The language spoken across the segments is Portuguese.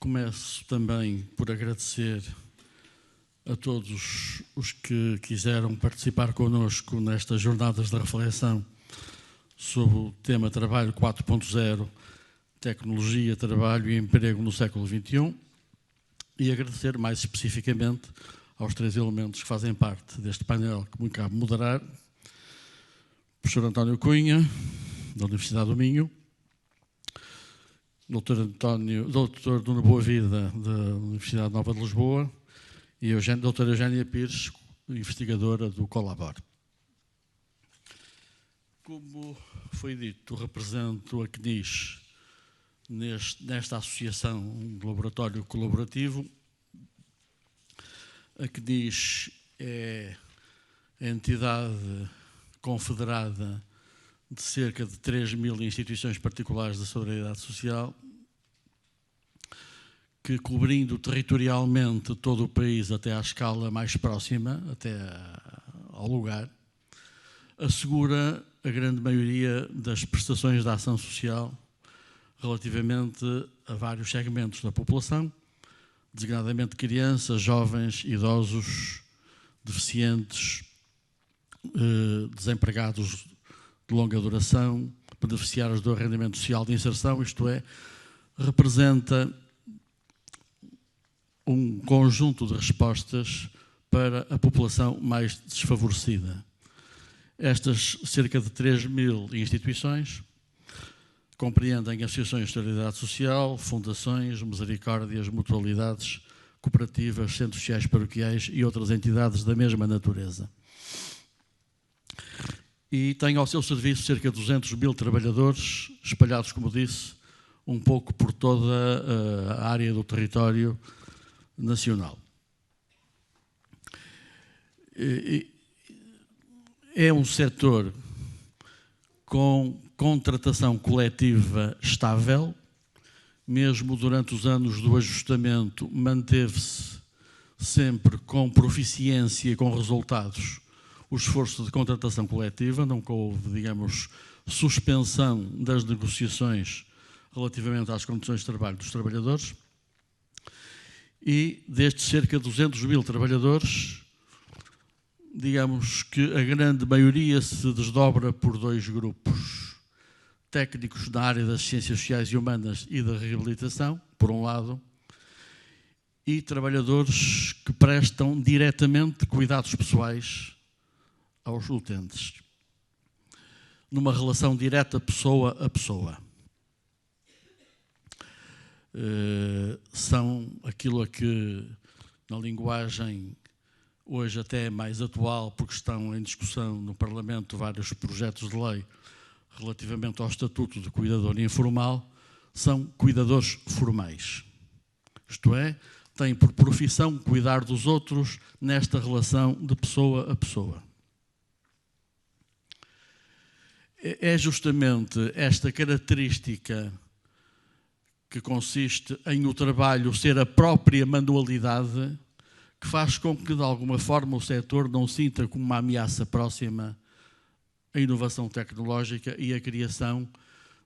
Começo também por agradecer a todos os que quiseram participar connosco nestas jornadas de reflexão sobre o tema Trabalho 4.0, Tecnologia, Trabalho e Emprego no século XXI, e agradecer mais especificamente aos três elementos que fazem parte deste painel que me cabe moderar: o professor António Cunha, da Universidade do Minho, Dr. Nuno Boa Vida, da Universidade Nova de Lisboa, e a doutora Eugénia Pires, investigadora do Colabor. Como foi dito, represento a CNIS nesta associação de laboratório colaborativo. A CNIS é a entidade confederada de cerca de 3.000 instituições particulares da solidariedade social, que, cobrindo territorialmente todo o país até à escala mais próxima, até ao lugar, assegura a grande maioria das prestações da ação social relativamente a vários segmentos da população, designadamente crianças, jovens, idosos, deficientes, desempregados de longa duração, beneficiários do arrendamento social de inserção, isto é, representa um conjunto de respostas para a população mais desfavorecida. Estas cerca de 3.000 instituições compreendem associações de solidariedade social, fundações, misericórdias, mutualidades, cooperativas, centros sociais paroquiais e outras entidades da mesma natureza. E tem ao seu serviço cerca de 200.000 trabalhadores, espalhados, como disse, um pouco por toda a área do território nacional. É um setor com contratação coletiva estável, mesmo durante os anos do ajustamento, manteve-se sempre com proficiência e com resultados o esforço de contratação coletiva, nunca houve, digamos, suspensão das negociações relativamente às condições de trabalho dos trabalhadores. E destes cerca de 200.000 trabalhadores, digamos que a grande maioria se desdobra por dois grupos: técnicos na área das ciências sociais e humanas e da reabilitação, por um lado, e trabalhadores que prestam diretamente cuidados pessoais aos utentes, numa relação direta pessoa a pessoa. São aquilo a que, na linguagem hoje até mais atual, porque estão em discussão no Parlamento vários projetos de lei relativamente ao Estatuto de Cuidador Informal, são cuidadores formais. Isto é, têm por profissão cuidar dos outros nesta relação de pessoa a pessoa. É justamente esta característica que consiste em o trabalho ser a própria manualidade que faz com que, de alguma forma, o setor não sinta como uma ameaça próxima a inovação tecnológica e a criação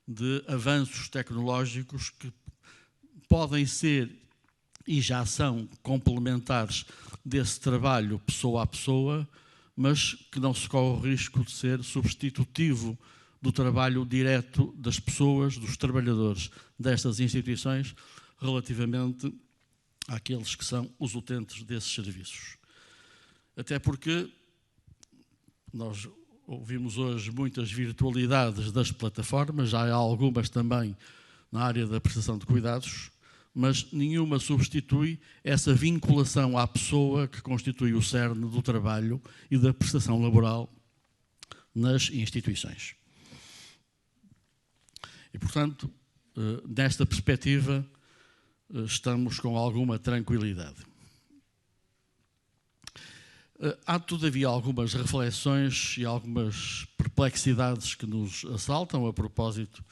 de avanços tecnológicos que podem ser e já são complementares desse trabalho pessoa a pessoa, mas que não se corre o risco de ser substitutivo do trabalho direto das pessoas, dos trabalhadores destas instituições, relativamente àqueles que são os utentes desses serviços. Até porque nós ouvimos hoje muitas virtualidades das plataformas, já há algumas também na área da prestação de cuidados, mas nenhuma substitui essa vinculação à pessoa que constitui o cerne do trabalho e da prestação laboral nas instituições. E, portanto, nesta perspectiva, estamos com alguma tranquilidade. Há, todavia, algumas reflexões e algumas perplexidades que nos assaltam a propósito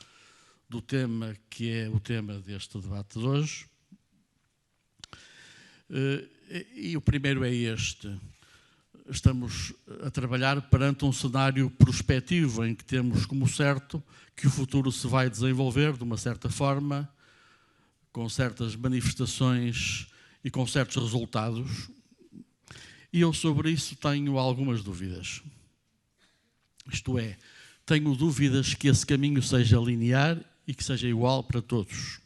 do tema que é o tema deste debate de hoje. E o primeiro é este. Estamos a trabalhar perante um cenário prospectivo em que temos como certo que o futuro se vai desenvolver de uma certa forma, com certas manifestações e com certos resultados, e eu sobre isso tenho algumas dúvidas. Isto é, tenho dúvidas que esse caminho seja linear e que seja igual para todos.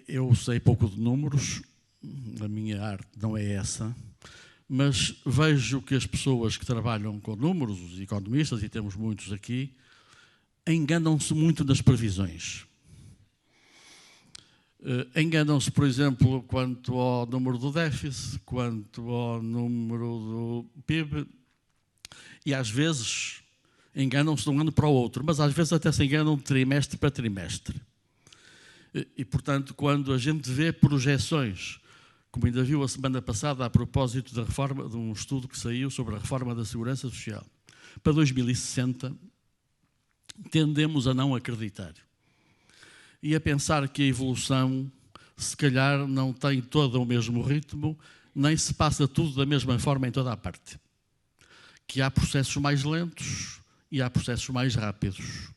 Eu sei pouco de números, a minha arte não é essa, mas vejo que as pessoas que trabalham com números, os economistas, e temos muitos aqui, enganam-se muito nas previsões. Enganam-se, por exemplo, quanto ao número do déficit, quanto ao número do PIB, e às vezes enganam-se de um ano para o outro, mas às vezes até se enganam de trimestre para trimestre. E, portanto, quando a gente vê projeções, como ainda viu a semana passada a propósito da reforma, de um estudo que saiu sobre a reforma da Segurança Social, para 2060, tendemos a não acreditar. E a pensar que a evolução, se calhar, não tem todo o mesmo ritmo, nem se passa tudo da mesma forma em toda a parte. Que há processos mais lentos e há processos mais rápidos.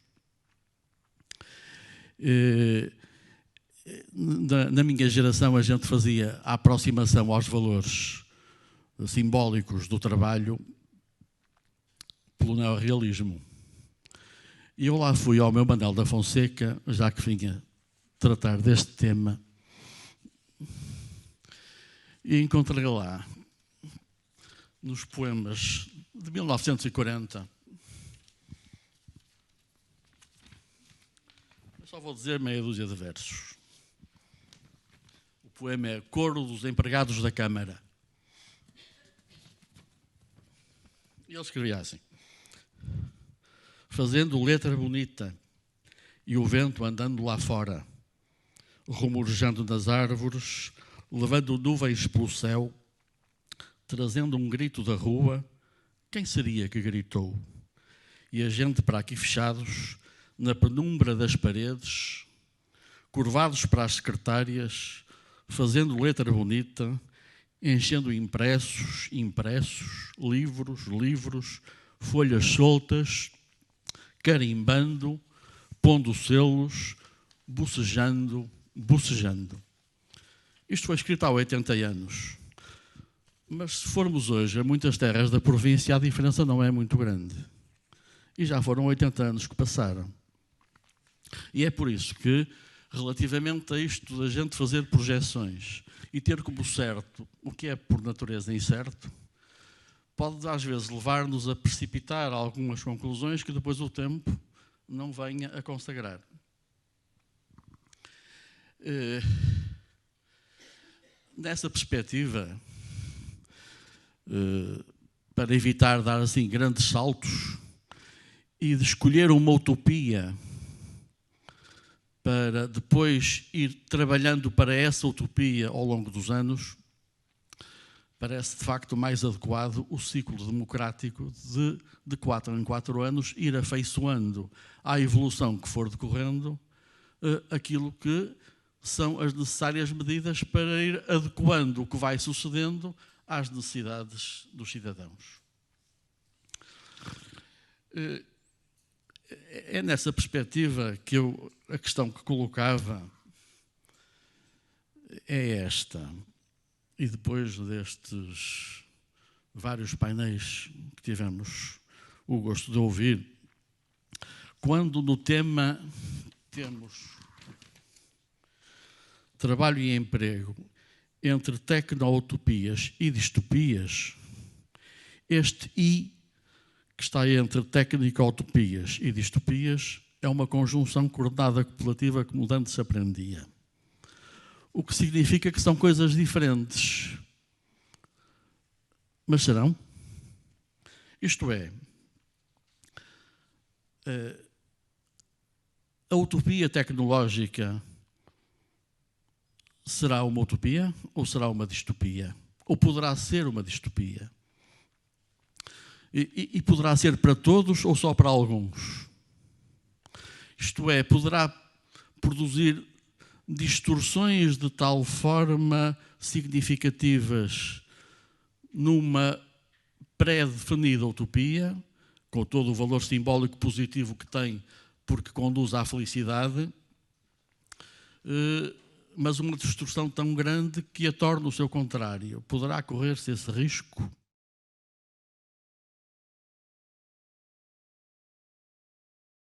Na minha geração, a gente fazia a aproximação aos valores simbólicos do trabalho pelo neorrealismo. E eu lá fui ao meu Manuel da Fonseca, já que vinha tratar deste tema, e encontrei lá, nos poemas de 1940, eu só vou dizer meia dúzia de versos. O poema é Coro dos Empregados da Câmara. E ele escrevia assim: fazendo letra bonita e o vento andando lá fora, rumorejando nas árvores, levando nuvens pelo céu, trazendo um grito da rua, quem seria que gritou? E a gente para aqui fechados, na penumbra das paredes, curvados para as secretárias, fazendo letra bonita, enchendo impressos, livros, folhas soltas, carimbando, pondo selos, bocejando. Isto foi escrito há 80 anos. Mas se formos hoje a muitas terras da província, a diferença não é muito grande. E já foram 80 anos que passaram. E é por isso que, relativamente a isto da gente fazer projeções e ter como certo o que é por natureza incerto, pode às vezes levar-nos a precipitar algumas conclusões que depois o tempo não venha a consagrar. Nessa perspectiva, para evitar dar assim grandes saltos e de escolher uma utopia para depois ir trabalhando para essa utopia ao longo dos anos, parece de facto mais adequado o ciclo democrático de 4 em 4 anos ir afeiçoando à evolução que for decorrendo aquilo que são as necessárias medidas para ir adequando o que vai sucedendo às necessidades dos cidadãos. É nessa perspectiva que a questão que colocava é esta. E depois destes vários painéis que tivemos o gosto de ouvir, quando no tema temos trabalho e emprego entre tecno-utopias e distopias, este I que está entre tecnico-utopias e distopias é uma conjunção coordenada copulativa que mudando se aprendia. O que significa que são coisas diferentes. Mas serão? Isto é, a utopia tecnológica será uma utopia ou será uma distopia? Ou poderá ser uma distopia? E poderá ser para todos ou só para alguns? Isto é, poderá produzir distorções de tal forma significativas numa pré-definida utopia, com todo o valor simbólico positivo que tem, porque conduz à felicidade, mas uma destruição tão grande que a torna o seu contrário. Poderá correr-se esse risco?